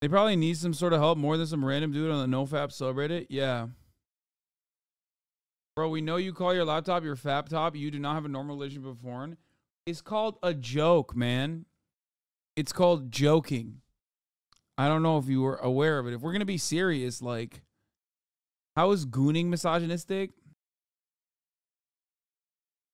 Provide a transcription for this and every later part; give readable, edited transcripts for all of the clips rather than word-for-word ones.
They probably need some sort of help more than some random dude on the NoFap subreddit. Yeah. Bro, we know you call your laptop your fap top. You do not have a normal relationship with porn. It's called a joke, man. It's called joking. I don't know if you were aware of it. If we're going to be serious, like, how is gooning misogynistic?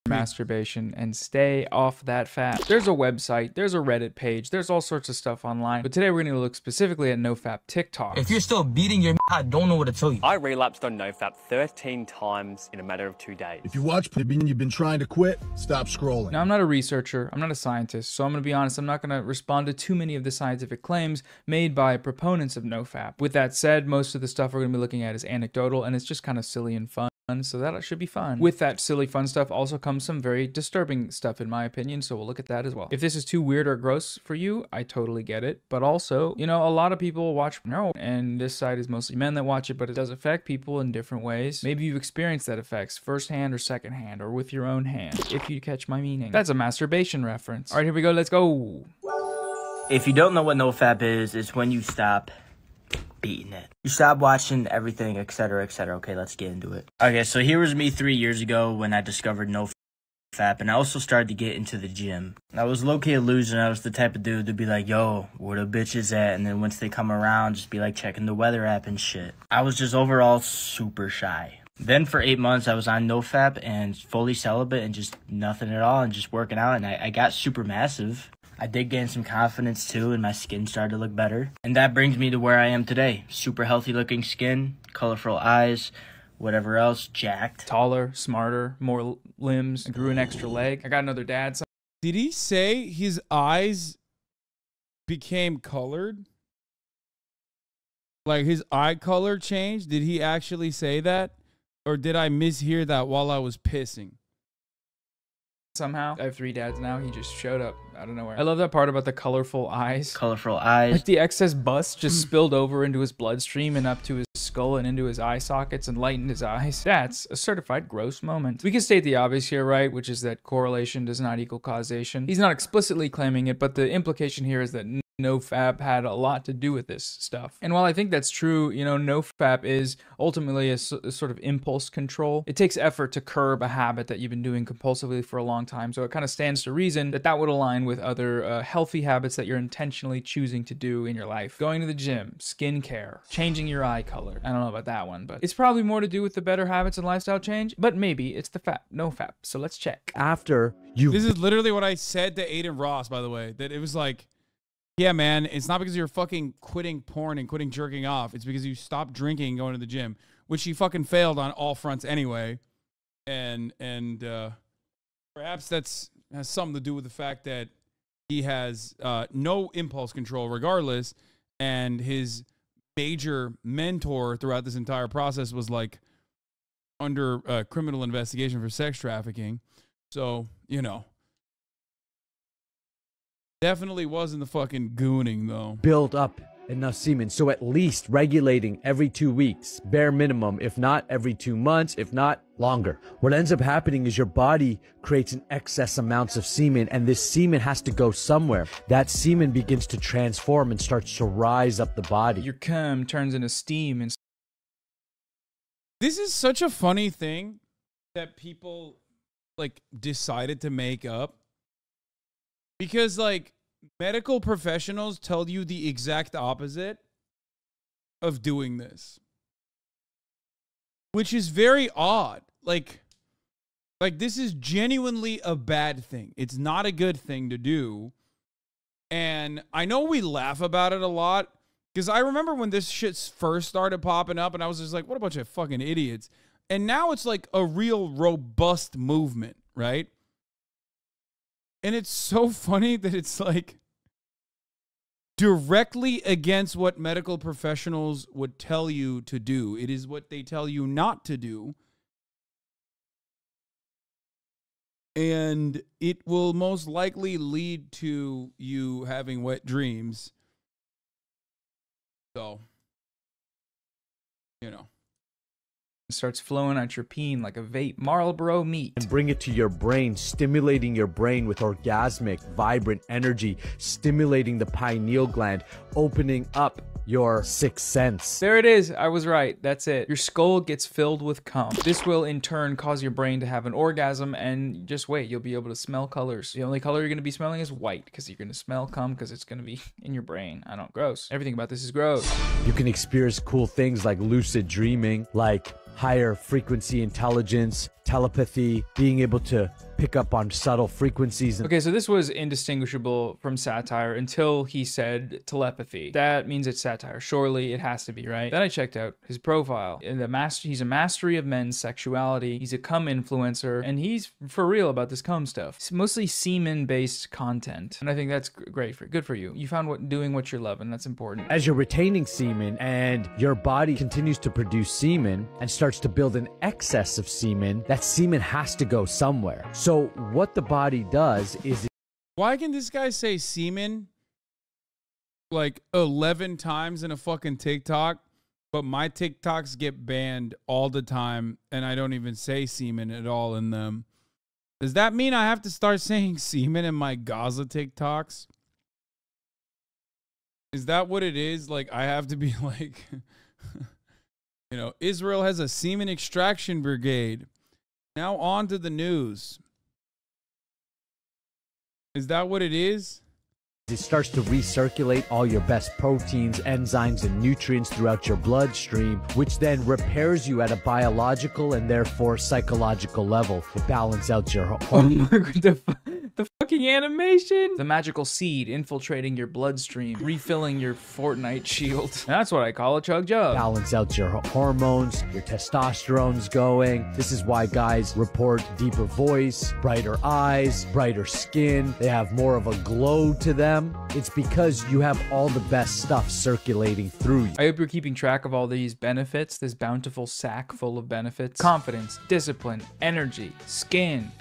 Masturbation and stay off that fat. There's a website, there's a Reddit page, there's all sorts of stuff online, but today we're going to look specifically at NoFap TikTok. If you're still beating your I don't know what to tell you. I relapsed on NoFap 13 times in a matter of 2 days. If you watch and you've been trying to quit, stop scrolling. Now, I'm not a researcher, I'm not a scientist, so I'm going to be honest, I'm not going to respond to too many of the scientific claims made by proponents of NoFap. With that said, most of the stuff we're going to be looking at is anecdotal, and it's just kind of silly and fun. So that should be fun. With that silly fun stuff also comes some very disturbing stuff in my opinion, so we'll look at that as well. If this is too weird or gross for you, I totally get it. But also, you know, a lot of people watch porn, and this side is mostly men that watch it, but it does affect people in different ways. Maybe you've experienced that effects firsthand or secondhand or with your own hand, if you catch my meaning. That's a masturbation reference. All right, here we go, let's go. If you don't know what NoFap is, it's when you stop beating it. You stop watching everything, etc., etc. Okay, let's get into it. Okay, so here was me 3 years ago when I discovered NoFap, and I also started to get into the gym. I was low-key a loser, and I was the type of dude to be like, yo, where the bitches at? And then once they come around, just be like checking the weather app and shit. I was just overall super shy. Then for 8 months, I was on NoFap and fully celibate and just nothing at all and just working out, and I got super massive. I did gain some confidence too, and my skin started to look better. And that brings me to where I am today. Super healthy looking skin, colorful eyes, whatever else, jacked. Taller, smarter, more limbs, I grew an extra leg. I got another dad. Did he say his eyes became colored? Like his eye color changed? Did he actually say that? Or did I mishear that while I was pissing? Somehow. I have 3 dads now. He just showed up out of nowhere. I love that part about the colorful eyes. Colorful eyes. Like the excess bus just spilled over into his bloodstream and up to his skull and into his eye sockets and lightened his eyes. That's a certified gross moment. We can state the obvious here, right? Which is that correlation does not equal causation. He's not explicitly claiming it, but the implication here is that NoFap had a lot to do with this stuff. And while I think that's true, you know, NoFap is ultimately a sort of impulse control. It takes effort to curb a habit that you've been doing compulsively for a long time. So it kind of stands to reason that that would align with other healthy habits that you're intentionally choosing to do in your life. Going to the gym, skincare, changing your eye color. I don't know about that one, but it's probably more to do with the better habits and lifestyle change, but maybe it's the NoFap. So let's check. After you... This is literally what I said to Aiden Ross, by the way, that it was like, yeah, man, it's not because you're fucking quitting porn and quitting jerking off. It's because you stopped drinking and going to the gym, which he fucking failed on all fronts anyway. And perhaps that's has something to do with the fact that he has no impulse control regardless. And his major mentor throughout this entire process was like under criminal investigation for sex trafficking. So, you know. Definitely wasn't the fucking gooning, though. Build up enough semen, so at least regulating every 2 weeks, bare minimum, if not every 2 months, if not longer. What ends up happening is your body creates an excess amounts of semen, and this semen has to go somewhere. That semen begins to transform and starts to rise up the body. Your cum turns into steam. And this is such a funny thing that people like decided to make up. Because, like, medical professionals tell you the exact opposite of doing this. Which is very odd. Like, this is genuinely a bad thing. It's not a good thing to do. And I know we laugh about it a lot. Because I remember when this shit first started popping up, and I was just like, what a bunch of fucking idiots. And now it's like a real robust movement, right? And it's so funny that it's like directly against what medical professionals would tell you to do. It is what they tell you not to do. And it will most likely lead to you having wet dreams. So, you know. starts flowing out your peen like a vape. Marlboro meat. And bring it to your brain, stimulating your brain with orgasmic, vibrant energy, stimulating the pineal gland, opening up your sixth sense. There it is. I was right. That's it. Your skull gets filled with cum. This will in turn cause your brain to have an orgasm, and just wait, you'll be able to smell colors. The only color you're going to be smelling is white, because you're going to smell cum because it's going to be in your brain. I don't. Gross. Everything about this is gross. You can experience cool things like lucid dreaming, like higher frequency intelligence, telepathy, being able to pick up on subtle frequencies. Okay, so this was indistinguishable from satire until he said telepathy. That means it's satire. Surely it has to be, right? Then I checked out his profile. He's a mastery of men's sexuality. He's a cum influencer, and he's for real about this cum stuff. It's mostly semen-based content, and I think that's great. Good for you. You found doing what you're loving. That's important. As you're retaining semen and your body continues to produce semen and starts to build an excess of semen, that semen has to go somewhere. So what the body does is... Why can this guy say semen like 11 times in a fucking TikTok, but my TikToks get banned all the time and I don't even say semen at all in them? Does that mean I have to start saying semen in my Gaza TikToks? Is that what it is? Like, I have to be like, you know, Israel has a semen extraction brigade. Now on to the news. Is that what it is? It starts to recirculate all your best proteins, enzymes, and nutrients throughout your bloodstream, which then repairs you at a biological and therefore psychological level to balance out your hormones. The fucking animation. The magical seed infiltrating your bloodstream, refilling your Fortnite shield. That's what I call a chug jug. Balance out your hormones, your testosterone's going. This is why guys report deeper voice, brighter eyes, brighter skin. They have more of a glow to them. It's because you have all the best stuff circulating through you. I hope you're keeping track of all these benefits, this bountiful sack full of benefits. Confidence, discipline, energy, skin,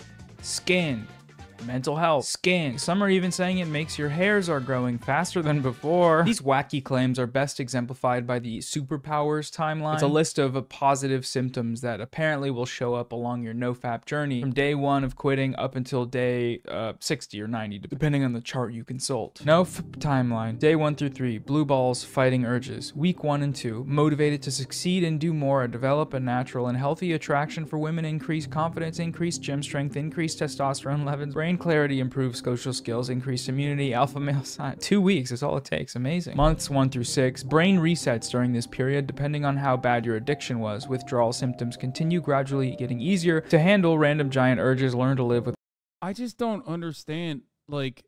mental health, skin. Some are even saying it makes your hairs are growing faster than before. These wacky claims are best exemplified by the superpowers timeline. It's a list of positive symptoms that apparently will show up along your NoFap journey from day 1 of quitting up until day 60 or 90, depending on the chart you consult. NoFap timeline. Day 1 through 3, blue balls, fighting urges. Week 1 and 2, motivated to succeed and do more, develop a natural and healthy attraction for women, increased confidence, increased gym strength, increased testosterone levels, brain clarity, improved social skills, increased immunity, alpha male sign. 2 weeks is all it takes. Amazing. Months 1 through 6, brain resets during this period depending on how bad your addiction was. Withdrawal symptoms continue, gradually getting easier to handle random giant urges. Learn to live with. I just don't understand. Like,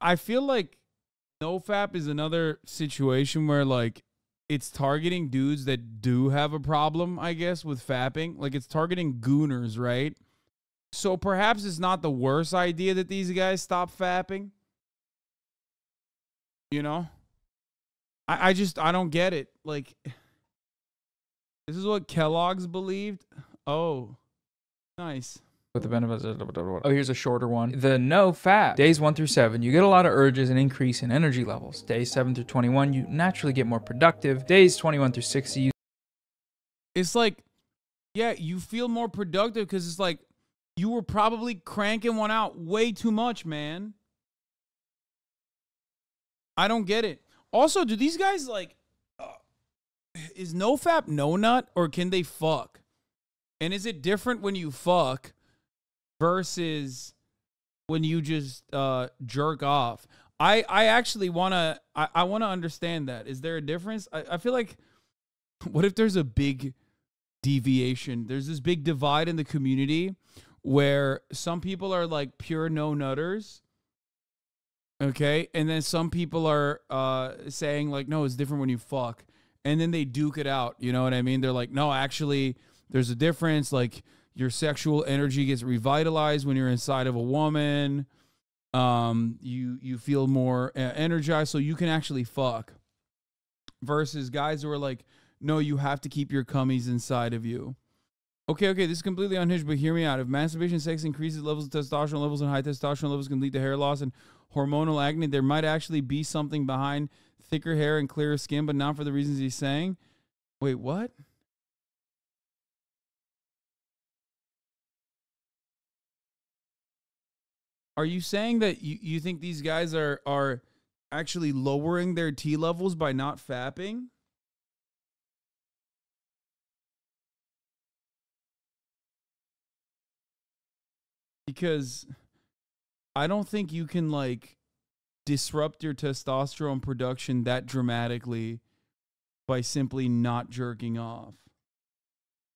I feel like NoFap is another situation where, like, it's targeting dudes that do have a problem, I guess, with fapping. Like, it's targeting gooners, right? So perhaps it's not the worst idea that these guys stop fapping. You know? I don't get it. Like, this is what Kellogg's believed? Oh, nice. With the benefits. Oh, here's a shorter one. The NoFap. Days 1 through 7, you get a lot of urges and increase in energy levels. Days 7 through 21, you naturally get more productive. Days 21 through 60, it's like, yeah, you feel more productive because it's like, you were probably cranking one out way too much, man. I don't get it. Also, do these guys like, is NoFap no nut or can they fuck? And is it different when you fuck versus when you just jerk off? I actually want to, I want to understand that. Is there a difference? I feel like, what if there's a big deviation? There's this big divide in the community where some people are like pure no-nutters, okay? And then some people are saying like, no, it's different when you fuck. And then they duke it out, you know what I mean? They're like, no, actually, there's a difference. Like, your sexual energy gets revitalized when you're inside of a woman. You feel more energized, so you can actually fuck. Versus guys who are like, no, you have to keep your cummies inside of you. Okay, this is completely unhinged, but hear me out. If masturbation sex increases levels of testosterone levels, and high testosterone levels can lead to hair loss and hormonal acne, there might actually be something behind thicker hair and clearer skin, but not for the reasons he's saying. Wait, what? Are you saying that you think these guys are actually lowering their T levels by not fapping? Because I don't think you can like disrupt your testosterone production that dramatically by simply not jerking off.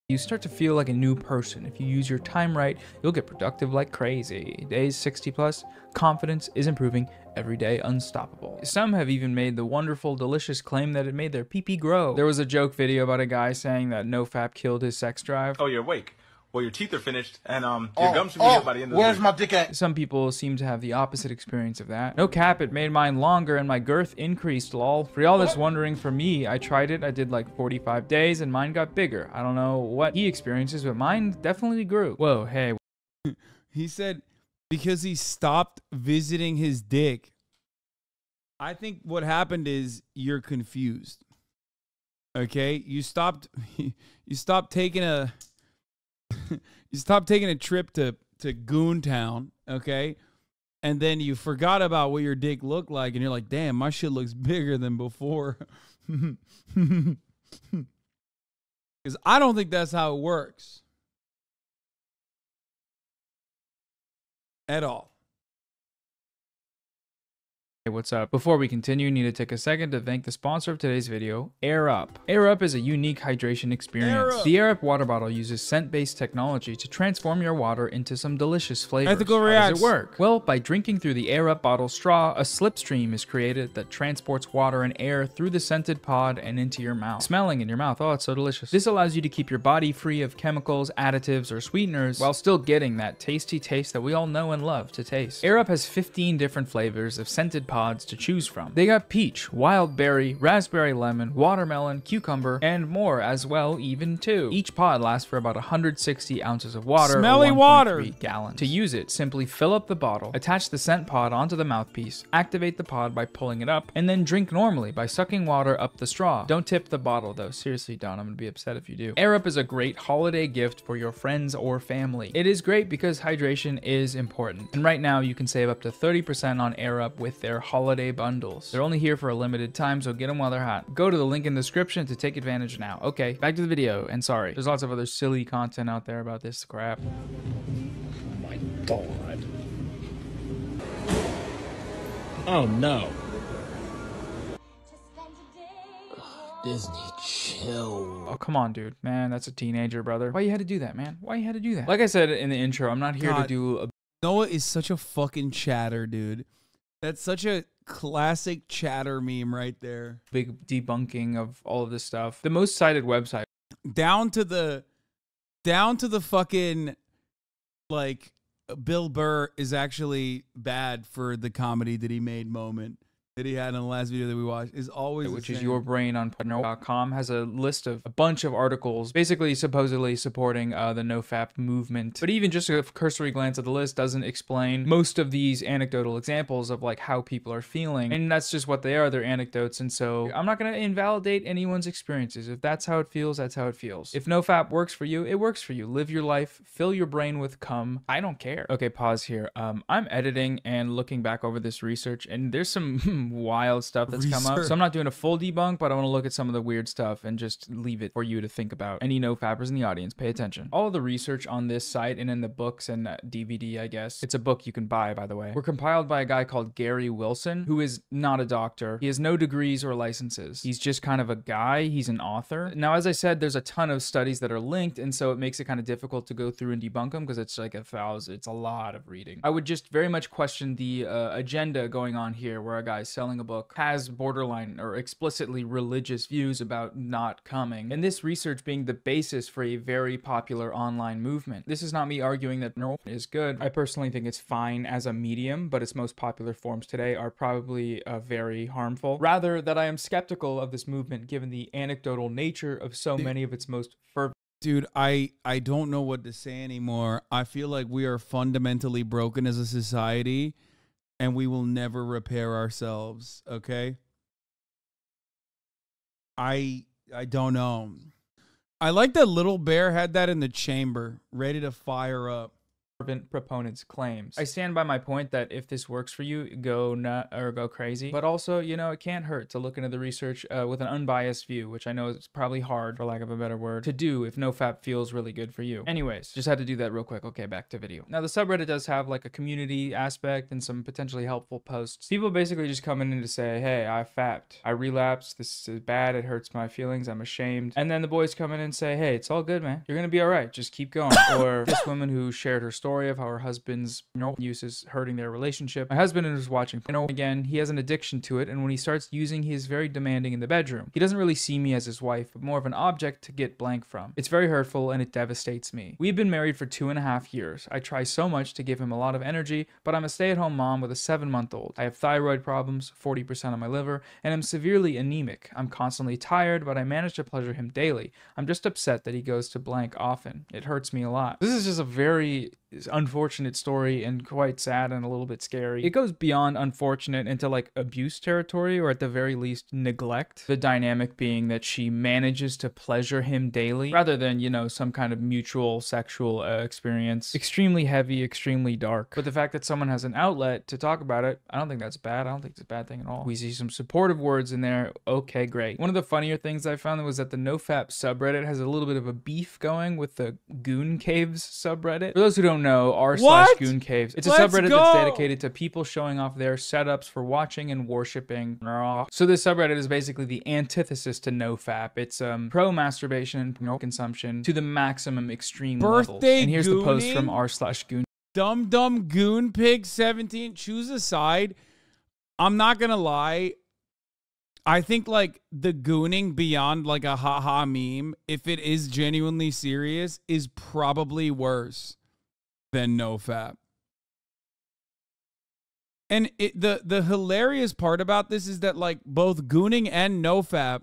You start to feel like a new person. If you use your time right, you'll get productive like crazy. Days 60 plus, confidence is improving every day, unstoppable. Some have even made the wonderful, delicious claim that it made their pee-pee grow. There was a joke video about a guy saying that NoFap killed his sex drive. Oh, you're awake. Well, your teeth are finished, and your gums should be here by the end of the week. Where's my dick at? Some people seem to have the opposite experience of that. No cap, it made mine longer and my girth increased, lol. For y'all that's wondering, for me, I tried it, I did like 45 days, and mine got bigger. I don't know what he experiences, but mine definitely grew. Whoa, hey. He said because he stopped visiting his dick. I think what happened is you're confused. Okay? You stopped taking a you stopped taking a trip to Goontown, okay? And then you forgot about what your dick looked like, and you're like, damn, my shit looks bigger than before. Because I don't think that's how it works. At all. Hey, what's up? Before we continue, need to take a second to thank the sponsor of today's video, Air Up. Air Up is a unique hydration experience. The Air Up water bottle uses scent-based technology to transform your water into some delicious flavors. Ethical How reacts. does it work? Well, by drinking through the Air Up bottle straw, a slipstream is created that transports water and air through the scented pod and into your mouth. Smelling in your mouth, oh, it's so delicious. This allows you to keep your body free of chemicals, additives, or sweeteners while still getting that tasty taste that we all know and love to taste. Air Up has 15 different flavors of scented pods to choose from. They got peach, wild berry, raspberry lemon, watermelon, cucumber, and more as well, even too. Each pod lasts for about 160 ounces of water, Smelly or 1.3 water. gallons. To use it, simply fill up the bottle, attach the scent pod onto the mouthpiece, activate the pod by pulling it up, and then drink normally by sucking water up the straw. Don't tip the bottle though, seriously don't, I'm gonna be upset if you do. Air Up is a great holiday gift for your friends or family. It is great because hydration is important. And right now you can save up to 30% on Air Up with their holiday bundles. They're only here for a limited time, so get them while they're hot. Go to the link in the description to take advantage now. Okay, back to the video, and sorry, there's lots of other silly content out there about this crap. Oh my god. Oh no. Disney, chill. Oh, come on, dude. Man, that's a teenager, brother. Why you had to do that, man? Why you had to do that? Like I said in the intro, I'm not here to do a... Noah is such a fucking chatter, dude. That's such a classic chatter meme right there. big debunking of all of this stuff. The most cited website. Down to the fucking, like, Bill Burr is actually bad for the comedy that he made moment that he had in the last video that we watched is always Which is Your Brain on NoFap.com, has a list of a bunch of articles basically supposedly supporting the NoFap movement. But even just a cursory glance at the list doesn't explain most of these anecdotal examples of like how people are feeling. And that's just what they are, they're anecdotes. And so I'm not going to invalidate anyone's experiences. If that's how it feels, that's how it feels. If NoFap works for you, it works for you. Live your life, fill your brain with cum. I don't care. Okay, pause here. I'm editing and looking back over this research, and there's some wild stuff that's come up. So I'm not doing a full debunk, but I want to look at some of the weird stuff and just leave it for you to think about. Any NoFappers in the audience, pay attention. All of the research on this site and in the books and DVD, I guess. It's a book you can buy, by the way. Were compiled by a guy called Gary Wilson, who is not a doctor. He has no degrees or licenses. He's just kind of a guy. He's an author. Now, as I said, there's a ton of studies that are linked, and so it makes it kind of difficult to go through and debunk them because it's like it's a lot of reading. I would just very much question the agenda going on here, where a guy's selling a book, has borderline or explicitly religious views about not coming, and this research being the basis for a very popular online movement. This is not me arguing that NoFap is good. I personally think it's fine as a medium, but its most popular forms today are probably very harmful. Rather, that I am skeptical of this movement given the anecdotal nature of so many of its most fervent. Dude, I don't know what to say anymore. I feel like we are fundamentally broken as a society, and we will never repair ourselves, okay? I don't know. I like that Little Bear had that in the chamber, ready to fire up. proponent's claims. I stand by my point that if this works for you, go nut or go crazy. But also, you know, it can't hurt to look into the research with an unbiased view, which I know is probably hard, for lack of a better word, to do if NoFap feels really good for you. Anyways, just had to do that real quick. Okay, back to video. Now, the subreddit does have like a community aspect and some potentially helpful posts. People basically just come in to say, hey, I fapped. I relapsed. This is bad. It hurts my feelings. I'm ashamed. And then the boys come in and say, hey, it's all good, man. You're gonna be all right. Just keep going. Or this woman who shared her story of how her husband's use is hurting their relationship. My husband is watching. Again, he has an addiction to it, and when he starts using, he is very demanding in the bedroom. He doesn't really see me as his wife, but more of an object to get blank from. It's very hurtful, and it devastates me. We've been married for 2.5 years. I try so much to give him a lot of energy, but I'm a stay-at-home mom with a 7-month-old. I have thyroid problems, 40% on my liver, and I'm severely anemic. I'm constantly tired, but I manage to pleasure him daily. I'm just upset that he goes to blank often. It hurts me a lot. This is just a very unfortunate story and quite sad and a little bit scary. It goes beyond unfortunate into like abuse territory, or at the very least neglect. The dynamic being that she manages to pleasure him daily rather than, you know, some kind of mutual sexual experience. Extremely heavy, extremely dark. But the fact that someone has an outlet to talk about it, I don't think that's bad. I don't think it's a bad thing at all. We see some supportive words in there. Okay, great. One of the funnier things I found was that the NoFap subreddit has a little bit of a beef going with the Goon Caves subreddit. For those who don't know, r/Goon Caves. It's a subreddit that's dedicated to people showing off their setups for watching and worshiping. So this subreddit is basically the antithesis to NoFap. It's pro masturbation and porn consumption to the maximum extreme levels. And here's the post from r/Goon. Dumb Goon Pig 17. Choose a side. I'm not gonna lie. I think like the gooning beyond like a haha meme, if it is genuinely serious, is probably worse than NoFap. And the hilarious part about this is that like both gooning and NoFap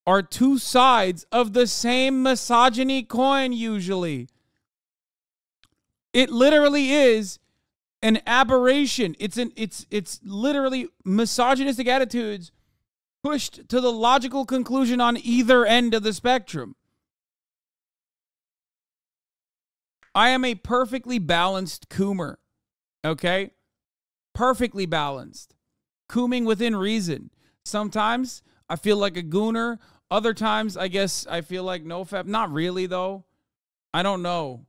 are two sides of the same misogyny coin usually. It literally is an aberration. It's literally misogynistic attitudes pushed to the logical conclusion on either end of the spectrum. I am a perfectly balanced coomer, okay? Perfectly balanced. Cooming within reason. Sometimes I feel like a gooner. Other times, I guess I feel like NoFap. Not really, though. I don't know.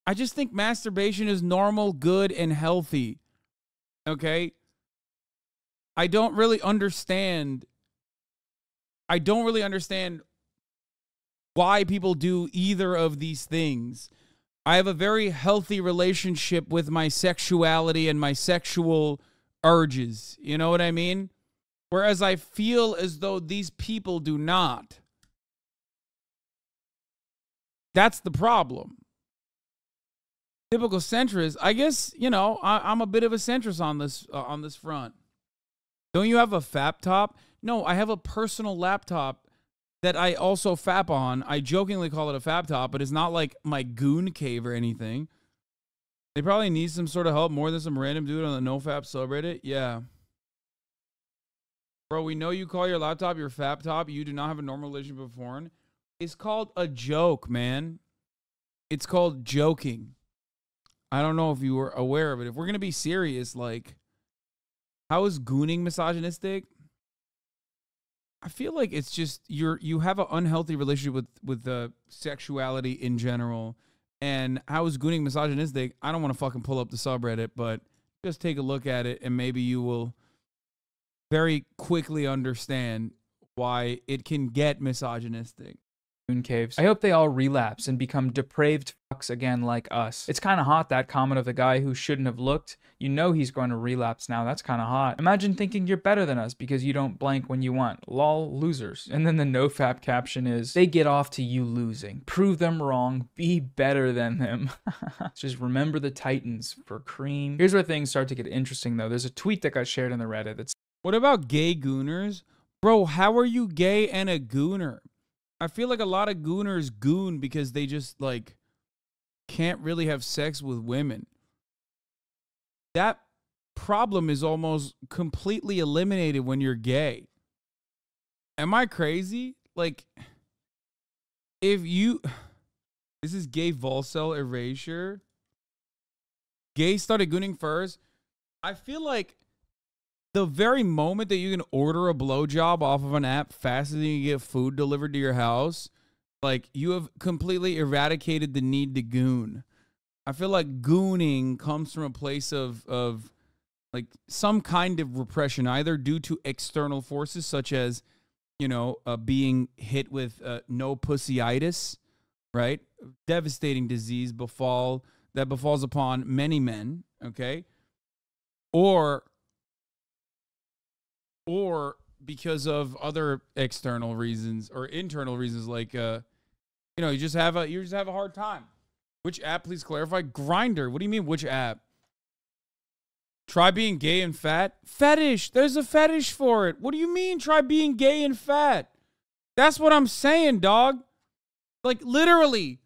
I just think masturbation is normal, good, and healthy, okay? I don't really understand why people do either of these things. I have a very healthy relationship with my sexuality and my sexual urges. You know what I mean? Whereas I feel as though these people do not. That's the problem. Typical centrist. I guess, you know, I'm a bit of a centrist on this front. Don't you have a FAP top? No, I have a personal laptop that I also FAP on. I jokingly call it a FAP top, but it's not like my Goon Cave or anything. They probably need some sort of help more than some random dude on the NoFap subreddit. Yeah. Bro, we know you call your laptop your FAP top. You do not have a normal relationship with porn. It's called a joke, man. It's called joking. I don't know if you were aware of it. If we're going to be serious, like, how is gooning misogynistic? I feel like it's just you have an unhealthy relationship with the sexuality in general. And how is gooning misogynistic? I don't want to fucking pull up the subreddit, but just take a look at it and maybe you will very quickly understand why it can get misogynistic. Caves. I hope they all relapse and become depraved fucks again like us. It's kind of hot, that comment of the guy who shouldn't have looked. You know he's going to relapse now. That's kind of hot. Imagine thinking you're better than us because you don't blank when you want. Lol, losers. And then the NoFap caption is, they get off to you losing. Prove them wrong. Be better than them. Just remember the Titans for cream. Here's where things start to get interesting though. There's a tweet that got shared in the Reddit that's, what about gay gooners? Bro, how are you gay and a gooner? I feel like a lot of gooners goon because they just, like, can't really have sex with women. That problem is almost completely eliminated when you're gay. Am I crazy? Like, if you... This is gay Volcel erasure. gays started gooning first, I feel like the very moment that you can order a blowjob off of an app faster than you get food delivered to your house, like, you have completely eradicated the need to goon. I feel like gooning comes from a place of like some kind of repression, either due to external forces such as, you know, being hit with no pussyitis, right? Devastating disease that befalls upon many men, okay? Or because of other external reasons or internal reasons, like you know, you just have a hard time. Which app, please clarify? Grindr. What do you mean, which app? Try being gay and fat? Fetish. There's a fetish for it. What do you mean, try being gay and fat? That's what I'm saying, dog. Like, literally.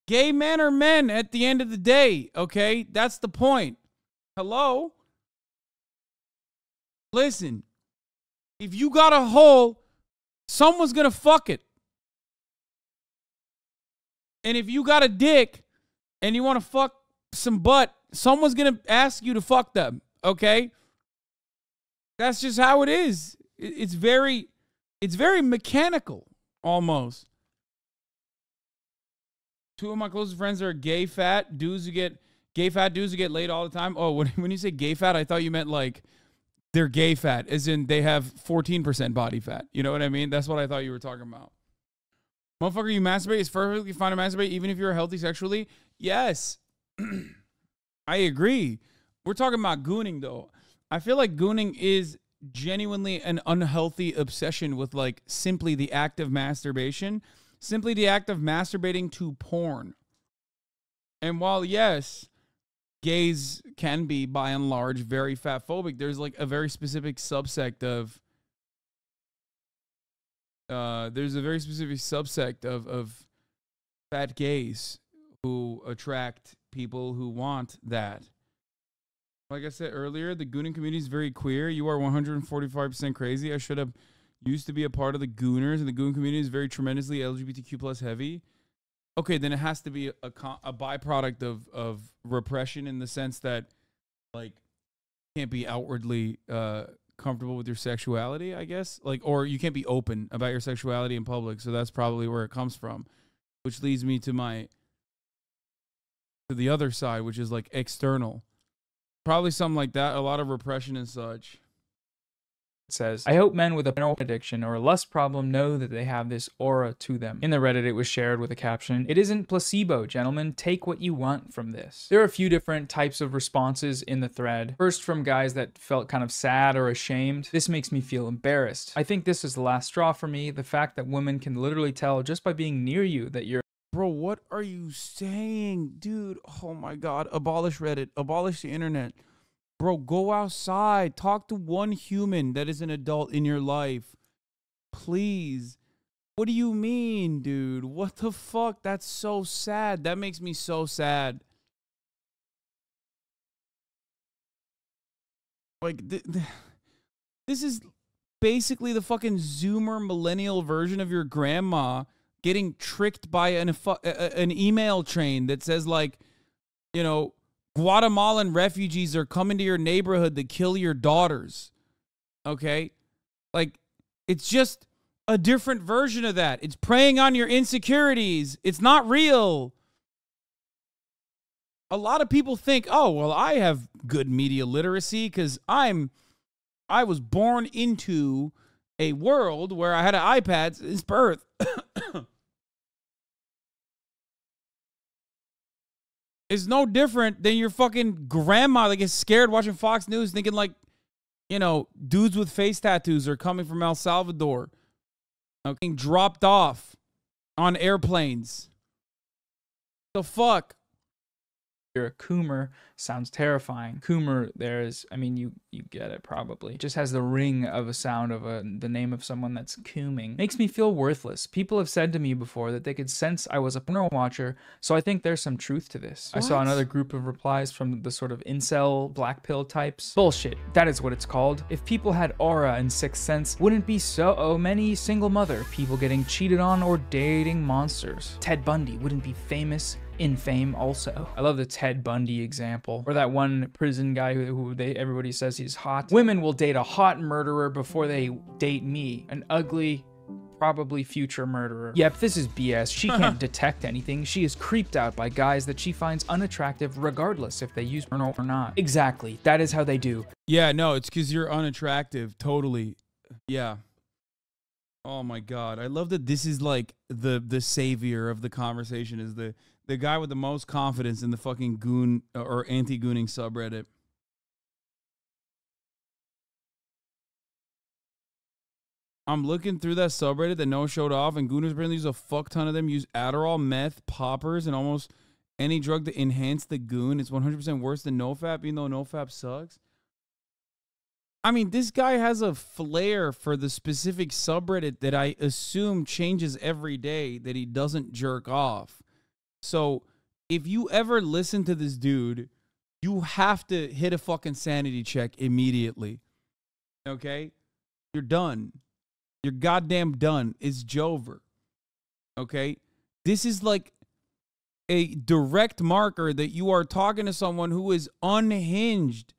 Gay men are men at the end of the day, okay? That's the point. Hello? Listen. If you got a hole, someone's gonna fuck it. And if you got a dick and you want to fuck some butt, someone's going to ask you to fuck them, okay? That's just how it is. It's very mechanical, almost. Two of my closest friends are gay fat dudes who get laid all the time. Oh, when you say gay fat, I thought you meant like they're gay fat, as in they have 14% body fat. You know what I mean? That's what I thought you were talking about. Motherfucker, you masturbate. It's perfectly fine to masturbate even if you're healthy sexually. Yes. I agree. We're talking about gooning, though. I feel like gooning is genuinely an unhealthy obsession with, like, simply the act of masturbation. Simply the act of masturbating to porn. And while, yes, gays can be, by and large, very fatphobic, there's, like, a very specific subsect of... there's a very specific subsect of fat gays who attract people who want that. Like I said earlier, the gooning community is very queer. You are 145% crazy. I should have used to be a part of the gooners, and the goon community is very tremendously LGBTQ plus heavy. Okay, then it has to be a byproduct of repression in the sense that, like, you can't be outwardly comfortable with your sexuality, I guess, like, or you can't be open about your sexuality in public. So that's probably where it comes from, which leads me to the other side, which is like external, probably something like that. A lot of repression and such. It says, I hope men with a porn addiction or a lust problem know that they have this aura to them. In the Reddit, it was shared with a caption, it isn't placebo, gentlemen. Take what you want from this. There are a few different types of responses in the thread. First, from guys that felt kind of sad or ashamed. This makes me feel embarrassed. I think this is the last straw for me. The fact that women can literally tell just by being near you that you're... Bro, what are you saying? Dude, oh my God. Abolish Reddit. Abolish the internet. Bro, go outside. Talk to one human that is an adult in your life. Please. What do you mean, dude? What the fuck? That's so sad. That makes me so sad. Like, this is basically the fucking Zoomer millennial version of your grandma getting tricked by an email train that says, like, you know, Guatemalan refugees are coming to your neighborhood to kill your daughters. Okay? Like, it's just a different version of that. It's preying on your insecurities. It's not real. A lot of people think, oh, well, I have good media literacy because I was born into a world where I had an iPad since birth. It's no different than your fucking grandma that gets scared watching Fox News thinking, like, you know, dudes with face tattoos are coming from El Salvador. Being dropped off on airplanes. The fuck? You're a coomer sounds terrifying. Coomer, there's, I mean, you get it probably. It just has the ring of a sound of the name of someone that's cooming. Makes me feel worthless. People have said to me before that they could sense I was a porno watcher, so I think there's some truth to this. What? I saw another group of replies from the sort of incel black pill types. Bullshit. That is what it's called. If people had aura and sixth sense, wouldn't be so many single mother people getting cheated on or dating monsters. Ted Bundy wouldn't be famous, in fame also. I love the Ted Bundy example, or that one prison guy who everybody says he's hot. Women will date a hot murderer before they date me, an ugly, probably future murderer. Yep, this is BS. She can't detect anything. She is creeped out by guys that she finds unattractive regardless if they use her or not. Exactly. That is how they do. Yeah, no, it's because you're unattractive. Totally. Yeah. Oh my God. I love that this is like the savior of the conversation is the guy with the most confidence in the fucking goon or anti-gooning subreddit. I'm looking through that subreddit that Noah showed off, and gooners apparently use a fuck ton of them. Use Adderall, meth, poppers, and almost any drug to enhance the goon. It's 100% worse than NoFap, even though NoFap sucks. I mean, this guy has a flair for the specific subreddit that I assume changes every day that he doesn't jerk off. So if you ever listen to this dude, you have to hit a fucking sanity check immediately. Okay? You're done. You're goddamn done. It's Jover. Okay? This is like a direct marker that you are talking to someone who is unhinged.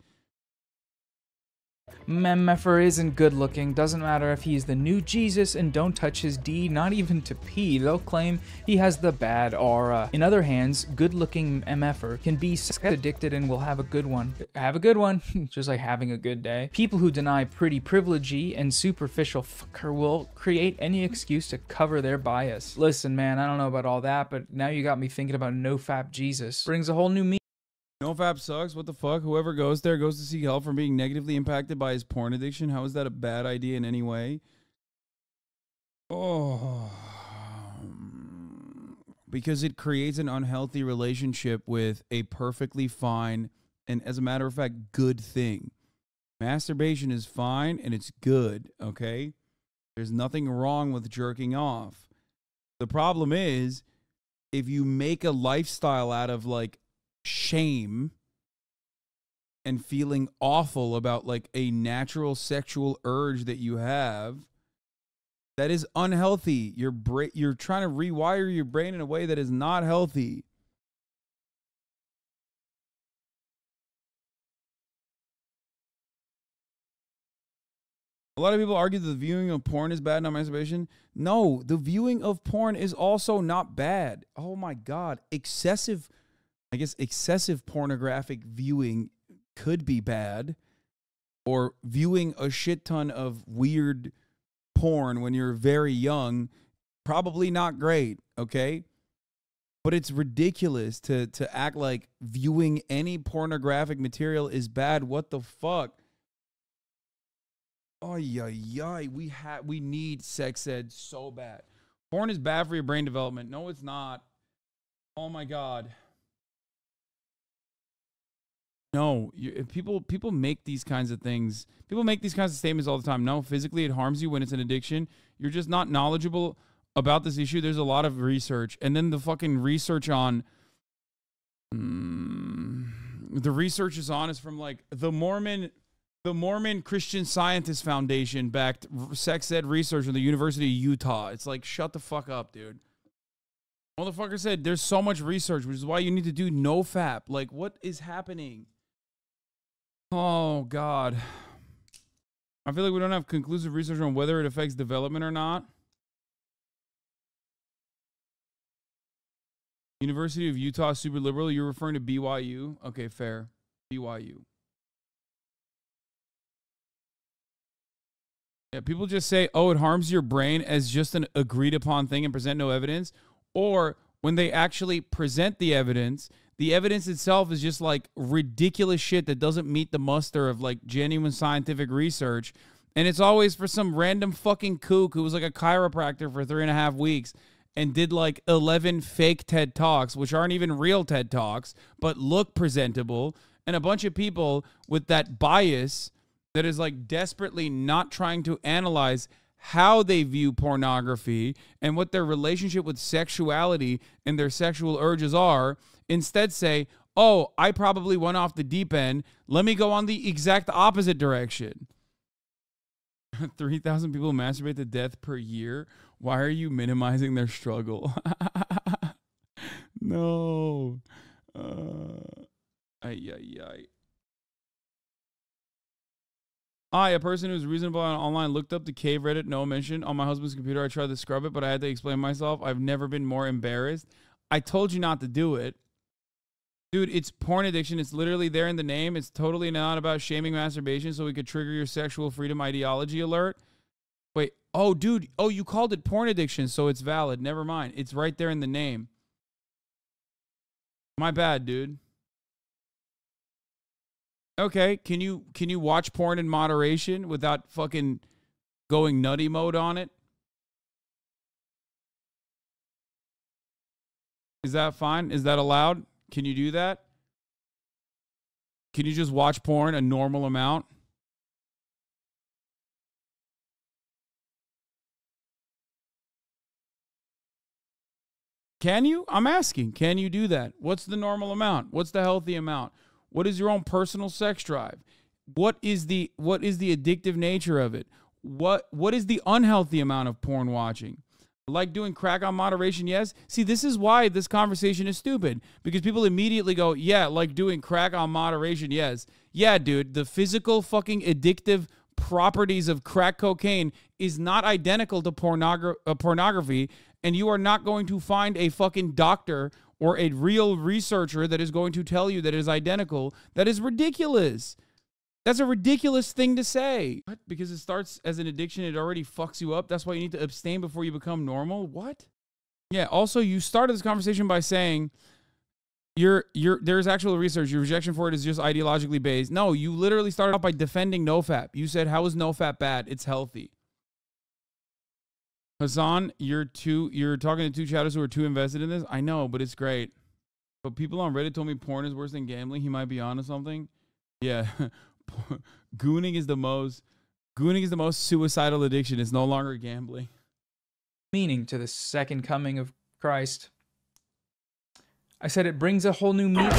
MFer isn't good looking. Doesn't matter if he's the new Jesus and don't touch his D, not even to pee. They'll claim he has the bad aura. In other hands, good looking MFer can be sex addicted and will have a good one. Have a good one. Just like having a good day. People who deny pretty privilegey and superficial fucker will create any excuse to cover their bias. Listen, man, I don't know about all that, but now you got me thinking about NoFap Jesus. Brings a whole new meaning. NoFap sucks. What the fuck? Whoever goes there goes to seek help from being negatively impacted by his porn addiction. How is that a bad idea in any way? Oh, because it creates an unhealthy relationship with a perfectly fine and, as a matter of fact, good thing. Masturbation is fine and it's good, okay? There's nothing wrong with jerking off. The problem is if you make a lifestyle out of like shame and feeling awful about like a natural sexual urge that you have, that is unhealthy. You're trying to rewire your brain in a way that is not healthy. A lot of people argue that the viewing of porn is bad, not masturbation. No, the viewing of porn is also not bad. Oh my God. Excessive pornographic viewing could be bad, or viewing a shit ton of weird porn when you're very young, probably not great, okay? But it's ridiculous to act like viewing any pornographic material is bad. What the fuck? Oh yeah, we need sex ed so bad. Porn is bad for your brain development. No, it's not. Oh my God. No, people make these kinds of things. People make these kinds of statements all the time. No, physically it harms you when it's an addiction. You're just not knowledgeable about this issue. There's a lot of research. And then the fucking research on... the research is from like the Mormon Christian Scientist Foundation backed sex ed research at the University of Utah. It's like, shut the fuck up, dude. Motherfucker said there's so much research, which is why you need to do NoFap. Like, what is happening? Oh, God. I feel like we don't have conclusive research on whether it affects development or not. University of Utah, super liberal. You're referring to BYU? Okay, fair. BYU. Yeah, people just say, oh, it harms your brain as just an agreed upon thing and present no evidence. Or when they actually present the evidence itself is just like ridiculous shit that doesn't meet the muster of like genuine scientific research. And it's always for some random fucking kook who was like a chiropractor for 3.5 weeks and did like 11 fake TED Talks, which aren't even real TED Talks, but look presentable. And a bunch of people with that bias that is like desperately not trying to analyze how they view pornography and what their relationship with sexuality and their sexual urges are. Instead say, oh, I probably went off the deep end. Let me go on the exact opposite direction. 3,000 people masturbate to death per year. Why are you minimizing their struggle? No. Ay, ay, ay. A person who's reasonable online looked up the cave Reddit, no mention. On my husband's computer, I tried to scrub it, but I had to explain myself. I've never been more embarrassed. I told you not to do it. Dude, it's porn addiction. It's literally there in the name. It's totally not about shaming masturbation so we could trigger your sexual freedom ideology alert. Wait. Oh, dude. Oh, you called it porn addiction, so it's valid. Never mind. It's right there in the name. My bad, dude. Okay, can you watch porn in moderation without fucking going nutty mode on it? Is that fine? Is that allowed? Can you do that? Can you just watch porn a normal amount? Can you? I'm asking. Can you do that? What's the normal amount? What's the healthy amount? What is your own personal sex drive? What is the addictive nature of it? What is the unhealthy amount of porn watching? Like doing crack on moderation, yes. See, this is why this conversation is stupid. Because people immediately go, yeah, like doing crack on moderation, yes. Yeah, dude, the physical fucking addictive properties of crack cocaine is not identical to pornography, and you are not going to find a fucking doctor or a real researcher that is going to tell you that it is identical. That is ridiculous. That's a ridiculous thing to say. What? Because it starts as an addiction, it already fucks you up. That's why you need to abstain before you become normal? What? Yeah, also, you started this conversation by saying there's actual research. Your rejection for it is just ideologically based. No, you literally started out by defending NoFap. You said, how is NoFap bad? It's healthy. Hasan, you're talking to two chatters who are too invested in this. I know, but it's great. But people on Reddit told me porn is worse than gambling. He might be onto something. Yeah. Gooning is the most suicidal addiction. It's no longer gambling. Meaning to the second coming of Christ. I said it brings a whole new meaning.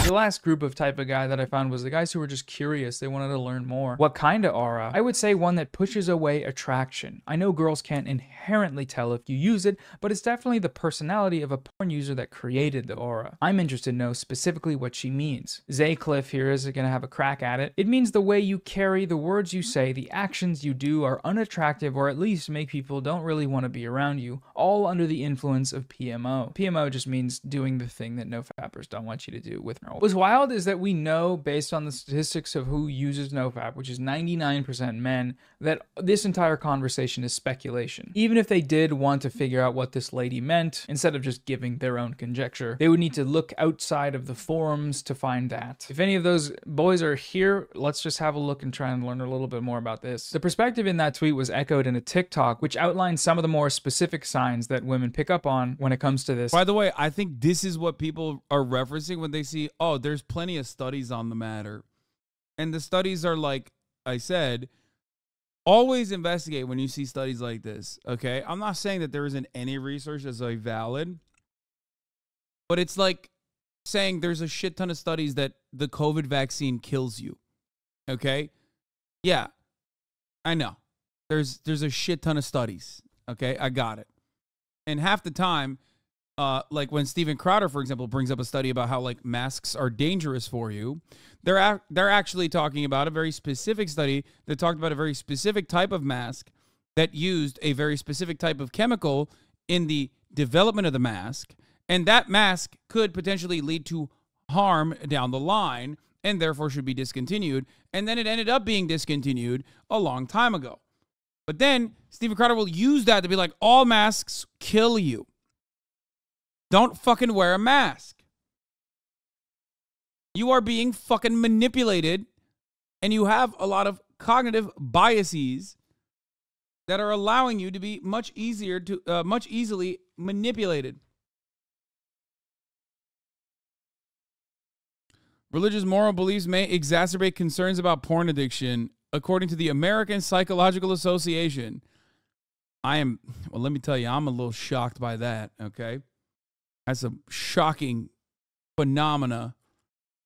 The last group of type of guy that I found was the guys who were just curious. They wanted to learn more. What kind of aura? I would say one that pushes away attraction. I know girls can't inherently tell if you use it, but it's definitely the personality of a porn user that created the aura. I'm interested to know specifically what she means. Zaycliff here is going to have a crack at it. It means the way you carry, the words you say, the actions you do are unattractive or at least make people don't really want to be around you, all under the influence of PMO. PMO just means doing the thing that NoFappers don't want you to do with no. What's wild is that we know, based on the statistics of who uses NoFap, which is 99% men, that this entire conversation is speculation. Even if they did want to figure out what this lady meant, instead of just giving their own conjecture, they would need to look outside of the forums to find that. If any of those boys are here, let's just have a look and try and learn a little bit more about this. The perspective in that tweet was echoed in a TikTok, which outlined some of the more specific signs that women pick up on when it comes to this. By the way, I think this is what people are referencing when they see, oh, there's plenty of studies on the matter. And the studies are, like I said, always investigate when you see studies like this, okay? I'm not saying that there isn't any research that's like valid, but it's like saying there's a shit ton of studies that the COVID vaccine kills you, okay? Yeah, I know. There's a shit ton of studies, okay? I got it. And half the time, like when Steven Crowder, for example, brings up a study about how like masks are dangerous for you, they're actually talking about a very specific study that talked about a very specific type of mask that used a very specific type of chemical in the development of the mask, and that mask could potentially lead to harm down the line and therefore should be discontinued. And then it ended up being discontinued a long time ago. But then Steven Crowder will use that to be like, all masks kill you. Don't fucking wear a mask. You are being fucking manipulated, and you have a lot of cognitive biases that are allowing you to be much easily manipulated. Religious moral beliefs may exacerbate concerns about porn addiction, according to the American Psychological Association. Well, let me tell you, I'm a little shocked by that, okay? That's a shocking phenomena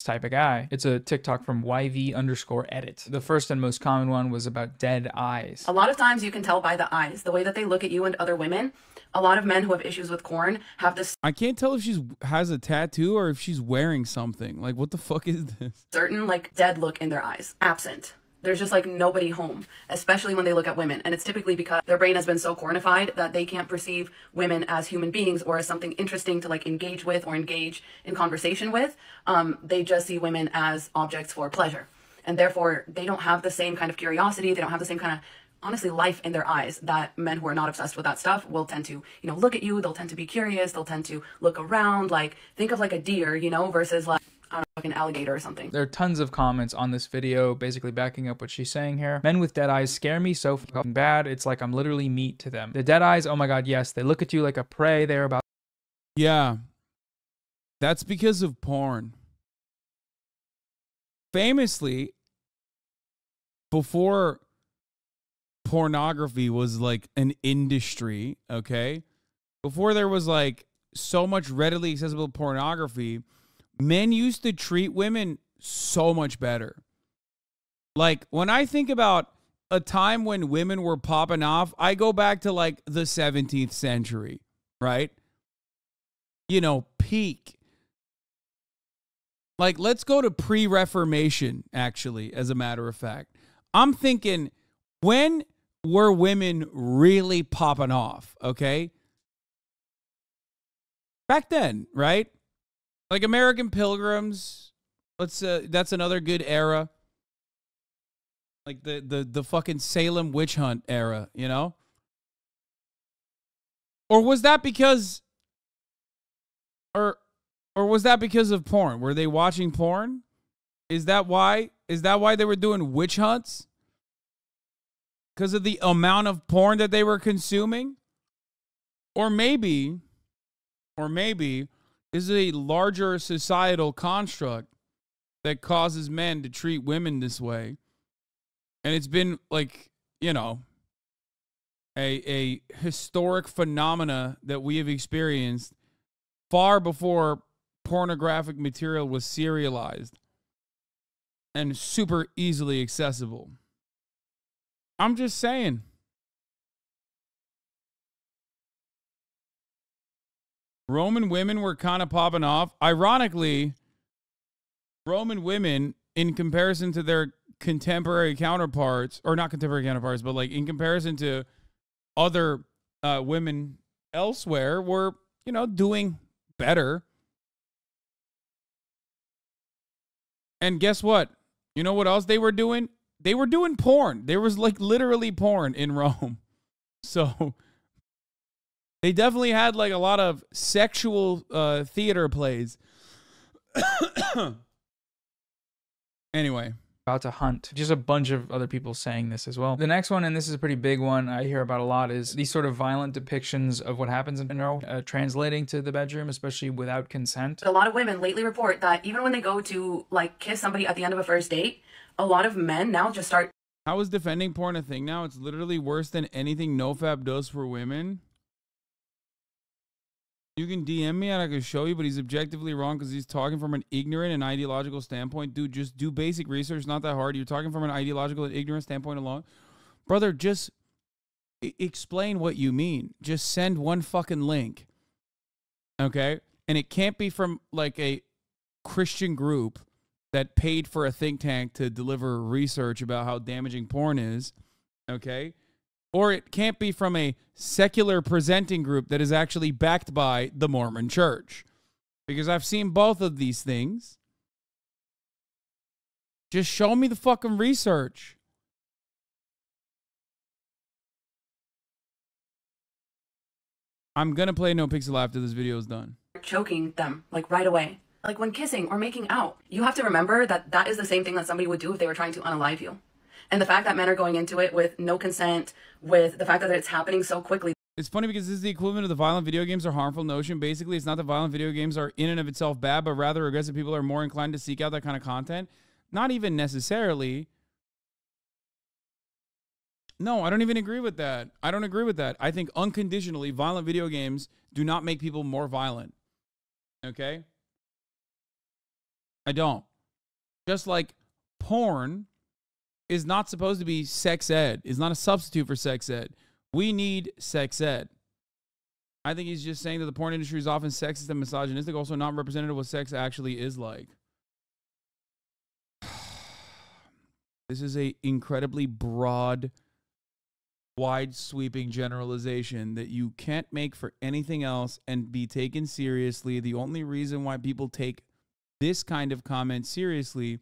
type of guy. It's a TikTok from YV_edit. The first and most common one was about dead eyes. A lot of times you can tell by the eyes, the way that they look at you and other women. A lot of men who have issues with corn have this I can't tell if she's has a tattoo or if she's wearing something. Like, what the fuck is this? certain like dead look in their eyes, absent. There's just like nobody home, especially when they look at women. And it's typically because their brain has been so cornified that they can't perceive women as human beings or as something interesting to like engage with or engage in conversation with. They just see women as objects for pleasure. And therefore they don't have the same kind of curiosity. They don't have the same kind of, honestly, life in their eyes that men who are not obsessed with that stuff will tend to, you know, look at you. They'll tend to be curious. They'll tend to look around, like think of like a deer, you know, versus like, I don't know, like an alligator or something. There are tons of comments on this video basically backing up what she's saying here. Men with dead eyes scare me so fucking bad. It's like I'm literally meat to them. The dead eyes, oh my god, yes. They look at you like a prey. They're about... Yeah. That's because of porn. Famously, before pornography was like an industry, okay? Before there was like so much readily accessible pornography, men used to treat women so much better. Like, when I think about a time when women were popping off, I go back to like the 17th century, right? You know, peak. Like, let's go to pre-Reformation, actually, as a matter of fact. I'm thinking, when were women really popping off, okay? Back then, right? Like American Pilgrims, that's another good era. Like the fucking Salem witch hunt era, you know? Or was that because or was that because of porn? Were they watching porn? Is that why? Is that why they were doing witch hunts? Because of the amount of porn that they were consuming? Or maybe this is a larger societal construct that causes men to treat women this way. And it's been like, you know, a historic phenomena that we have experienced far before pornographic material was serialized and super easily accessible. I'm just saying. Roman women were kind of popping off. Ironically, Roman women, in comparison to their contemporary counterparts, or not contemporary counterparts, but like in comparison to other women elsewhere, were, you know, doing better. And guess what? You know what else they were doing? They were doing porn. There was like literally porn in Rome. So they definitely had like a lot of sexual theater plays. Anyway. About to hunt. Just a bunch of other people saying this as well. The next one, and this is a pretty big one I hear about a lot, is these sort of violent depictions of what happens in general, translating to the bedroom, especially without consent. A lot of women lately report that even when they go to like kiss somebody at the end of a first date, a lot of men now just start... How is defending porn a thing now? It's literally worse than anything NoFap does for women. You can DM me and I can show you, but he's objectively wrong because he's talking from an ignorant and ideological standpoint. Dude, just do basic research. Not that hard. You're talking from an ideological and ignorant standpoint alone. Brother, just explain what you mean. Just send one fucking link. Okay? And it can't be from like a Christian group that paid for a think tank to deliver research about how damaging porn is. Okay? Or it can't be from a secular presenting group that is actually backed by the Mormon Church. Because I've seen both of these things. Just show me the fucking research. I'm going to play No Pixel after this video is done. Choking them, like right away. Like when kissing or making out. You have to remember that that is the same thing that somebody would do if they were trying to unalive you. And the fact that men are going into it with no consent, with the fact that it's happening so quickly. It's funny because this is the equivalent of the violent video games are harmful notion. Basically, it's not that violent video games are in and of itself bad, but rather aggressive people are more inclined to seek out that kind of content. Not even necessarily. No, I don't even agree with that. I don't agree with that. I think unconditionally, violent video games do not make people more violent. Okay? I don't. Just like porn is not supposed to be sex ed, is not a substitute for sex ed. We need sex ed. I think he's just saying that the porn industry is often sexist and misogynistic, also not representative of what sex actually is like. This is a incredibly broad, wide sweeping generalization that you can't make for anything else and be taken seriously. The only reason why people take this kind of comment seriously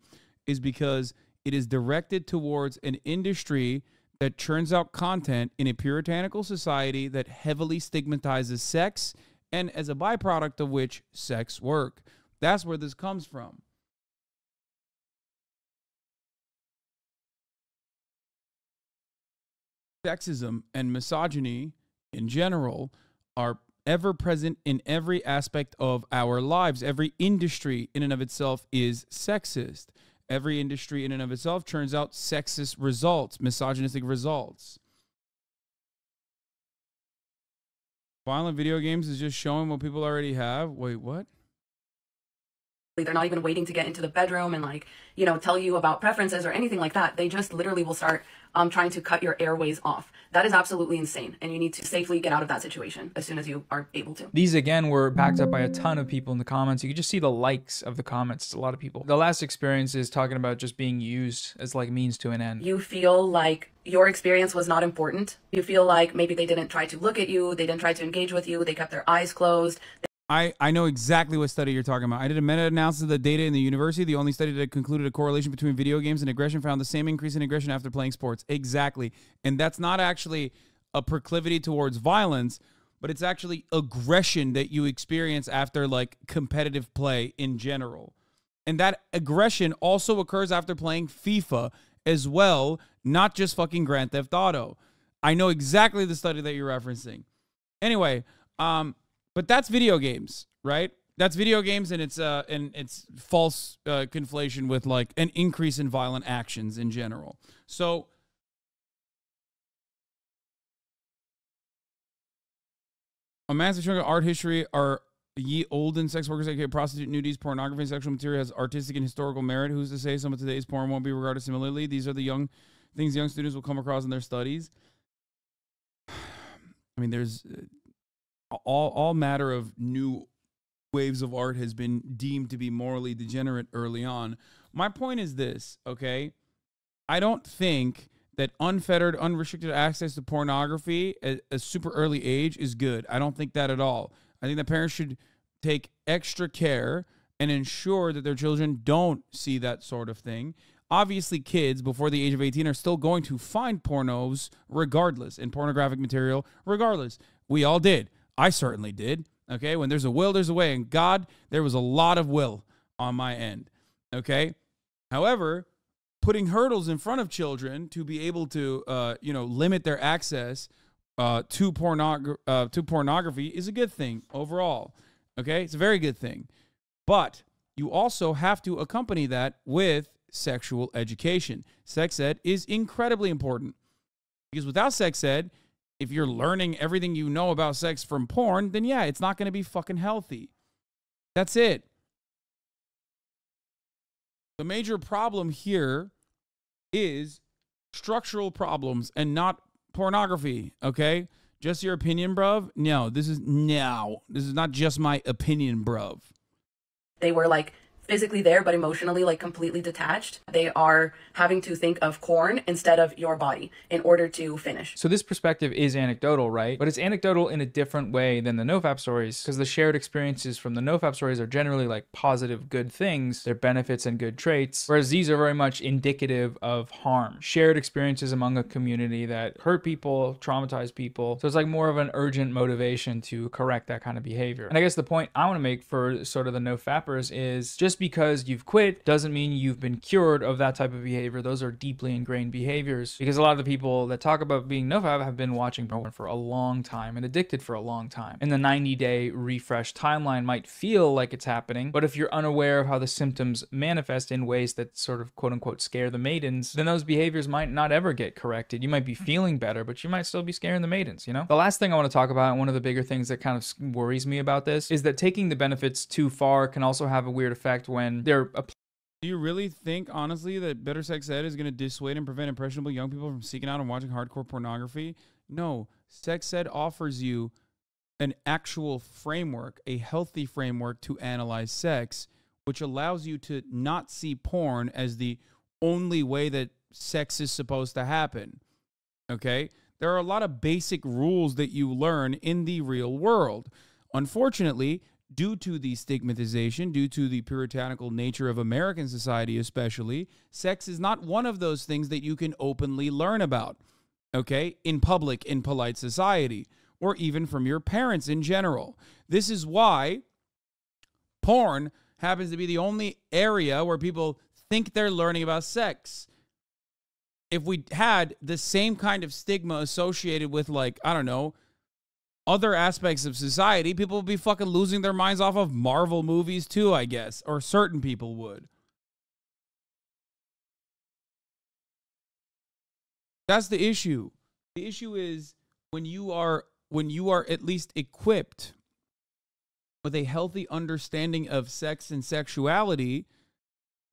is because it is directed towards an industry that churns out content in a puritanical society that heavily stigmatizes sex, and as a byproduct of which, sex work. That's where this comes from. Sexism and misogyny in general are ever present in every aspect of our lives. Every industry in and of itself is sexist. Every industry in and of itself turns out sexist results, misogynistic results. Violent video games is just showing what people already have. Wait, what? They're not even waiting to get into the bedroom and, like, you know, tell you about preferences or anything like that. They just literally will start trying to cut your airways off. That is absolutely insane. And you need to safely get out of that situation as soon as you are able to. These, again, were backed up by a ton of people in the comments. You can just see the likes of the comments. It's a lot of people. The last experience is talking about just being used as like means to an end. You feel like your experience was not important. You feel like maybe they didn't try to look at you. They didn't try to engage with you. They kept their eyes closed. I know exactly what study you're talking about. I did a meta-analysis of the data in the university. The only study that concluded a correlation between video games and aggression found the same increase in aggression after playing sports. Exactly. And that's not actually a proclivity towards violence, but it's actually aggression that you experience after, like, competitive play in general. And that aggression also occurs after playing FIFA as well, not just fucking Grand Theft Auto. I know exactly the study that you're referencing. Anyway, but that's video games, right? That's video games, and it's false conflation with, like, an increase in violent actions in general. So a massive chunk of art history are ye olden sex workers, aka prostitute, nudies, pornography, and sexual material has artistic and historical merit. Who's to say some of today's porn won't be regarded similarly? These are the young things young students will come across in their studies. I mean, there's all matter of new waves of art has been deemed to be morally degenerate early on. My point is this, okay? I don't think that unfettered, unrestricted access to pornography at a super early age is good. I don't think that at all. I think that parents should take extra care and ensure that their children don't see that sort of thing. Obviously, kids before the age of 18 are still going to find pornos regardless, and pornographic material regardless. We all did. I certainly did. Okay, when there's a will, there's a way. And God, there was a lot of will on my end. Okay, however, putting hurdles in front of children to be able to, limit their access to pornography is a good thing overall. Okay, it's a very good thing. But you also have to accompany that with sexual education. Sex ed is incredibly important because without sex ed, if you're learning everything you know about sex from porn, then yeah, it's not going to be fucking healthy. That's it. The major problem here is structural problems and not pornography, okay? Just your opinion, bruv? No, this is not just my opinion, bruv. They were, like, physically there, but emotionally, like, completely detached. They are having to think of corn instead of your body in order to finish. So this perspective is anecdotal, right? But it's anecdotal in a different way than the NoFap stories, because the shared experiences from the NoFap stories are generally like positive, good things, their benefits and good traits, whereas these are very much indicative of harm. Shared experiences among a community that hurt people, traumatize people. So it's like more of an urgent motivation to correct that kind of behavior. And I guess the point I want to make for sort of the NoFappers is just because you've quit doesn't mean you've been cured of that type of behavior. Those are deeply ingrained behaviors, because a lot of the people that talk about being NoFap have been watching porn for a long time and addicted for a long time. And the 90-day refresh timeline might feel like it's happening, but if you're unaware of how the symptoms manifest in ways that sort of quote unquote scare the maidens, then those behaviors might not ever get corrected. You might be feeling better, but you might still be scaring the maidens, you know? The last thing I want to talk about, and one of the bigger things that kind of worries me about this, is that taking the benefits too far can also have a weird effect when they're Do you really think, honestly, that better sex ed is going to dissuade and prevent impressionable young people from seeking out and watching hardcore pornography? No. Sex ed offers you an actual framework, a healthy framework to analyze sex, which allows you to not see porn as the only way that sex is supposed to happen. Okay? There are a lot of basic rules that you learn in the real world. Unfortunately, due to the stigmatization, due to the puritanical nature of American society especially, sex is not one of those things that you can openly learn about, okay, in public, in polite society, or even from your parents in general. This is why porn happens to be the only area where people think they're learning about sex. If we had the same kind of stigma associated with, like, I don't know, other aspects of society, people would be fucking losing their minds off of Marvel movies too, I guess. Or certain people would. That's the issue. The issue is when you are at least equipped with a healthy understanding of sex and sexuality,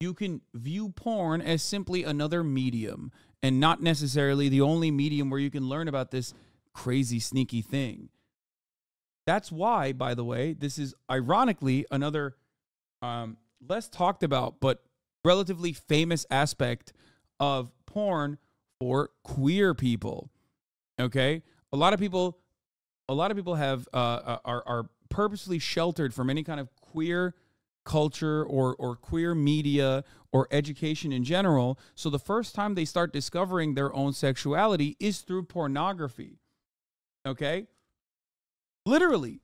you can view porn as simply another medium and not necessarily the only medium where you can learn about this crazy, sneaky thing. That's why, by the way, this is ironically another less talked about but relatively famous aspect of porn for queer people. Okay? A lot of people have are purposely sheltered from any kind of queer culture or queer media or education in general. So the first time they start discovering their own sexuality is through pornography. Okay? Literally.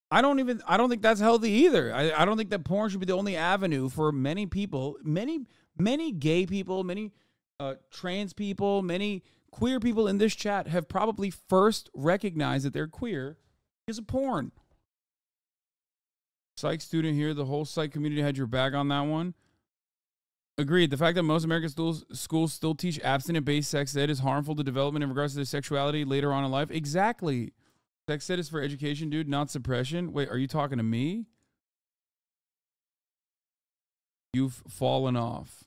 I don't think that's healthy either. I don't think that porn should be the only avenue for many people, many gay people, many trans people, many queer people in this chat have probably first recognized that they're queer because of porn. Psych student here, the whole psych community had your back on that one. Agreed. The fact that most American schools still teach abstinent-based sex ed is harmful to development in regards to their sexuality later on in life. Exactly. Sex ed is for education, dude, not suppression. Wait, are you talking to me? You've fallen off.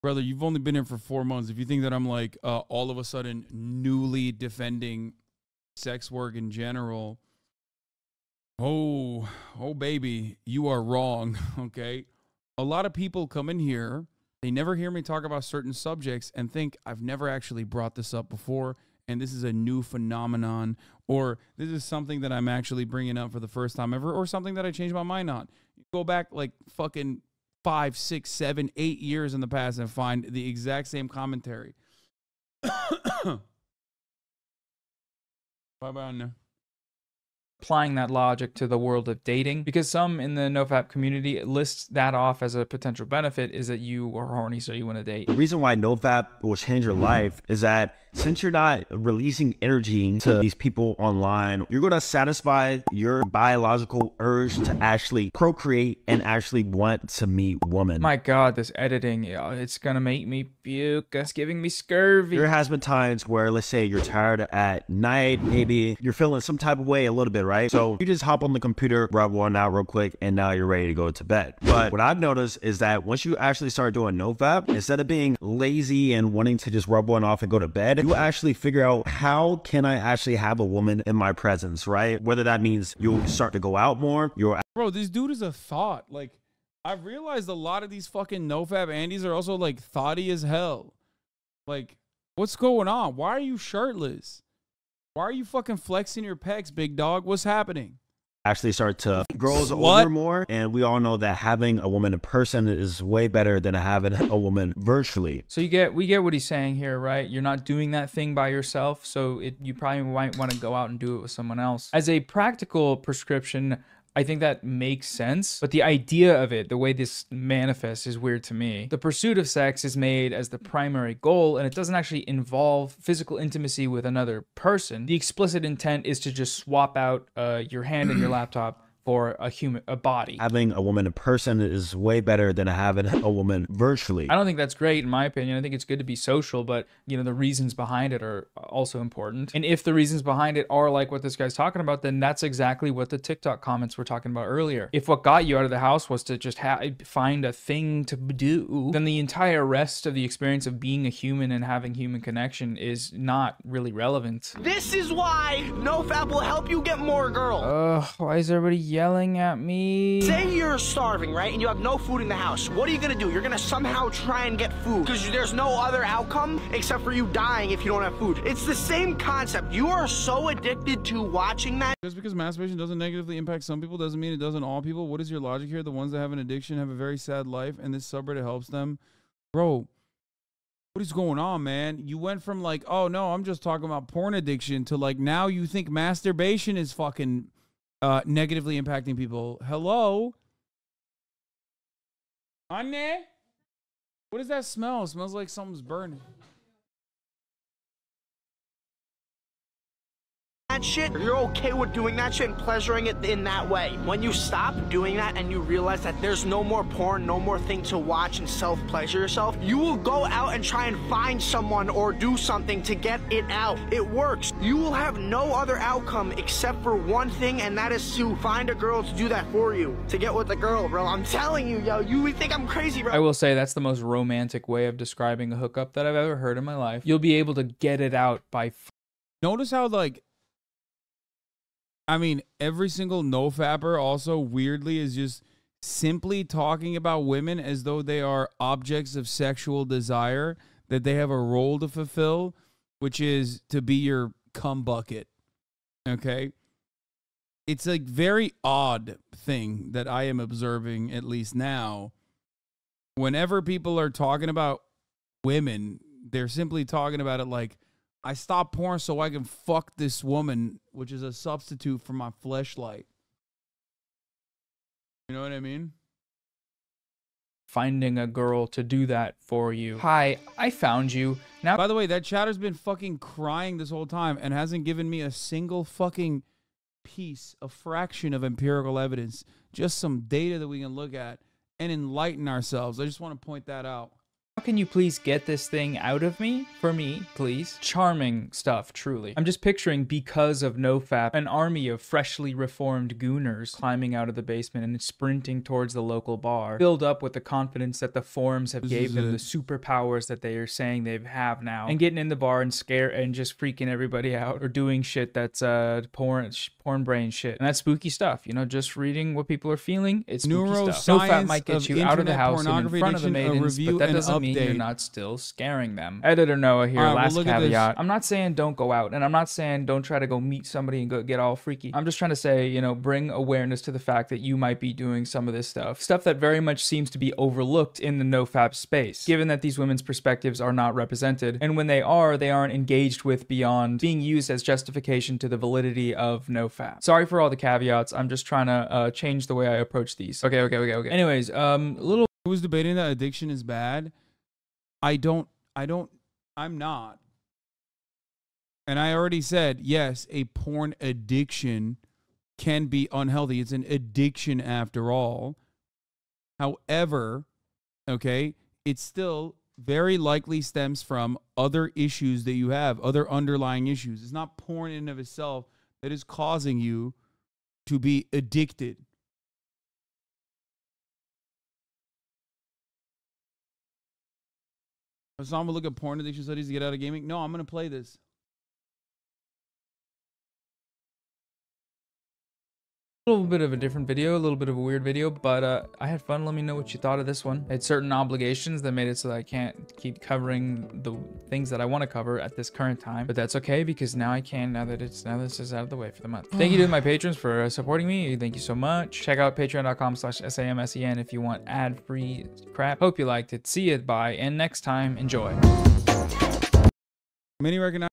Brother, you've only been here for 4 months. If you think that I'm like all of a sudden newly defending sex work in general, oh baby, you are wrong, okay? A lot of people come in here, they never hear me talk about certain subjects and think I've never actually brought this up before and this is a new phenomenon or this is something that I'm actually bringing up for the first time ever or something that I changed my mind on. You go back like fucking 5, 6, 7, 8 years in the past and find the exact same commentary. Bye-bye now. Applying that logic to the world of dating, because some in the NoFap community list that off as a potential benefit is that you are horny, so you want to date. The reason why NoFap will change your life is that since you're not releasing energy to these people online, you're going to satisfy your biological urge to actually procreate and actually want to meet women. My God, this editing, it's going to make me puke. It's giving me scurvy. There has been times where, let's say you're tired at night, maybe you're feeling some type of way a little bit, right? So you just hop on the computer, rub one out real quick, and now you're ready to go to bed. But what I've noticed is that once you actually start doing NoFap, instead of being lazy and wanting to just rub one off and go to bed, you actually figure out how can I actually have a woman in my presence, right? Whether that means you'll start to go out more, Bro, this dude is a thought. Like, I've realized a lot of these fucking NoFap Andes are also like thoughty as hell. Like, what's going on? Why are you shirtless? Why are you fucking flexing your pecs, big dog? What's happening? actually start to grow older more. And we all know that having a woman in person is way better than having a woman virtually. So we get what he's saying here, right? You're not doing that thing by yourself, so you probably might want to go out and do it with someone else. As a practical prescription, I think that makes sense, but the idea of it, the way this manifests, is weird to me. The pursuit of sex is made as the primary goal, and it doesn't actually involve physical intimacy with another person. The explicit intent is to just swap out your hand and your laptop for a body. Having a woman in person is way better than having a woman virtually. I don't think that's great in my opinion. I think it's good to be social, but you know, the reasons behind it are also important. And if the reasons behind it are like what this guy's talking about, then that's exactly what the TikTok comments were talking about earlier. If what got you out of the house was to just find a thing to do, then the entire rest of the experience of being a human and having human connection is not really relevant. This is why NoFap will help you get more girls. Ugh, why is everybody yelling at me? Say you're starving, right? And you have no food in the house. What are you gonna do? You're gonna somehow try and get food because there's no other outcome except for you dying if you don't have food. It's the same concept. You are so addicted to watching that. Just because masturbation doesn't negatively impact some people doesn't mean it doesn't all people. What is your logic here? The ones that have an addiction have a very sad life, and this subreddit helps them. Bro, what is going on, man? You went from like, oh no, I'm just talking about porn addiction to like now you think masturbation is fucking negatively impacting people. Hello? Anne? What does that smell? It smells like something's burning. That shit, you're okay with doing that shit and pleasuring it in that way. When you stop doing that and you realize that there's no more porn, no more thing to watch and self-pleasure yourself, you will go out and try and find someone or do something to get it out. It works. You will have no other outcome except for one thing, and that is to find a girl to do that for you. To get with the girl, bro. I'm telling you, yo, you would think I'm crazy, bro. I will say that's the most romantic way of describing a hookup that I've ever heard in my life. You'll be able to get it out by... Notice how like... I mean, every single NoFapper also weirdly is just simply talking about women as though they are objects of sexual desire, that they have a role to fulfill, which is to be your cum bucket. Okay? It's a very odd thing that I am observing, at least now. Whenever people are talking about women, they're simply talking about it like, I stopped porn so I can fuck this woman, which is a substitute for my fleshlight. You know what I mean? Finding a girl to do that for you. Hi, I found you. Now, by the way, that chatter's been fucking crying this whole time and hasn't given me a single fucking piece, a fraction of empirical evidence, just some data that we can look at and enlighten ourselves. I just want to point that out. How can you please get this thing out of me? For me, please. Charming stuff, truly. I'm just picturing, because of NoFap, an army of freshly reformed gooners climbing out of the basement and sprinting towards the local bar, filled up with the confidence that the forums have gave them the superpowers that they are saying they have now, and getting in the bar and just freaking everybody out, or doing shit that's porn brain shit. And that's spooky stuff, you know, just reading what people are feeling. It's spooky stuff. NoFap might get you out of the house and in front of the maidens, but that doesn't mean you're not still scaring them. Editor Noah here, last caveat. I'm not saying don't go out, and I'm not saying don't try to go meet somebody and go get all freaky. I'm just trying to say, you know, bring awareness to the fact that you might be doing some of this stuff that very much seems to be overlooked in the NoFap space, given that these women's perspectives are not represented, and when they aren't engaged with beyond being used as justification to the validity of NoFap. Sorry for all the caveats. I'm just trying to change the way I approach these. Okay. Anyways, who was debating that addiction is bad? I'm not. And I already said, yes, a porn addiction can be unhealthy. It's an addiction after all. However, okay, it still very likely stems from other issues that you have, other underlying issues. It's not porn in and of itself that is causing you to be addicted. So I'm going to look at porn addiction studies to get out of gaming. No, I'm going to play this. A little bit of a different video, a little bit of a weird video, but I had fun. Let me know what you thought of this one. I had certain obligations that made it so that I can't keep covering the things that I want to cover at this current time, but that's okay because now I can, now this is out of the way for the month. Thank you to my patrons for supporting me. Thank you so much. Check out patreon.com/SAMSEN if you want ad-free crap. Hope you liked it. See you, bye, and next time, enjoy. Many recognize